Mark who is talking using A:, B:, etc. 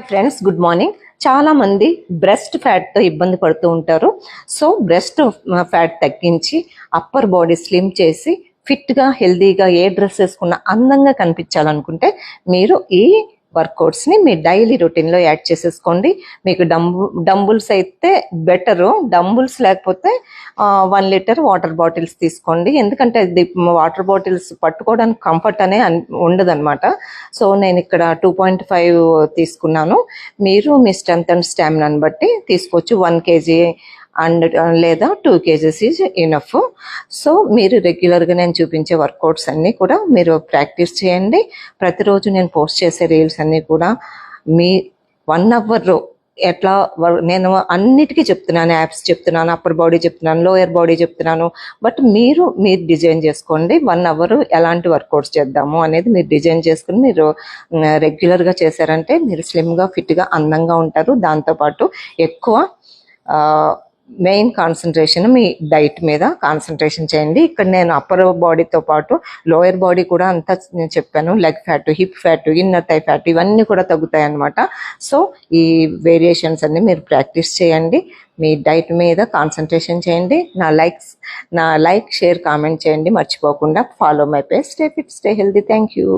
A: Friends, good morning. చాలా మంది breast ఫ్యాట్తో ఇబ్బంది పడుతూ ఉంటారు. సో బ్రెస్ట్ ఫ్యాట్ తగ్గించి అప్పర్ బాడీ స్లిమ్ చేసి ఫిట్గా హెల్దీగా ఏ డ్రెస్ వేసుకున్నా అందంగా కనిపించాలనుకుంటే మీరు ఈ వర్కౌట్స్ని మీ డైలీ రొటీన్లో యాడ్ చేసేసుకోండి. మీకు డంబుల్స్ అయితే బెటరు. డంబుల్స్ లేకపోతే 1 లీటర్ వాటర్ బాటిల్స్ తీసుకోండి. ఎందుకంటే వాటర్ బాటిల్స్ పట్టుకోవడానికి కంఫర్ట్ అనే ఉండదు అనమాట. సో నేను ఇక్కడ 2.5 తీసుకున్నాను. మీరు మీ స్ట్రెంత్ అండ్ స్టామినాని బట్టి తీసుకోవచ్చు. 1 kg అండ్ లేదా 2 kgs ఈజ్ ఇనఫ్. సో మీరు రెగ్యులర్గా నేను చూపించే వర్కౌట్స్ అన్నీ కూడా మీరు ప్రాక్టీస్ చేయండి. ప్రతిరోజు నేను పోస్ట్ చేసే రీల్స్ అన్నీ కూడా మీ 1 అవర్ ఎట్లా నేను అన్నిటికీ చెప్తున్నాను. యాప్స్ చెప్తున్నాను, అప్పర్ బాడీ చెప్తున్నాను, లోయర్ బాడీ చెప్తున్నాను. బట్ మీరు డిజైన్ చేసుకోండి. 1 అవర్ ఎలాంటి వర్కౌట్స్ చేద్దాము అనేది మీరు డిజైన్ చేసుకుని మీరు రెగ్యులర్గా చేశారంటే మీరు స్లిమ్గా ఫిట్గా అందంగా ఉంటారు. దాంతోపాటు ఎక్కువ మెయిన్ కాన్సన్ట్రేషన్ మీ డైట్ మీద కాన్సన్ట్రేషన్ చేయండి. ఇక్కడ నేను అప్పర్ బాడీతో పాటు లోయర్ బాడీ కూడా అంతా చెప్పాను. Leg fat, hip fat, inner thigh fat ఇవన్నీ కూడా తగ్గుతాయి అన్నమాట. సో ఈ వేరియేషన్స్ అన్ని మీరు ప్రాక్టీస్ చేయండి. మీ డైట్ మీద కాన్సన్ట్రేషన్ చేయండి. నా లైక్ షేర్ కామెంట్ చేయండి మర్చిపోకుండా. Follow my page. Stay fit, stay healthy. Thank you.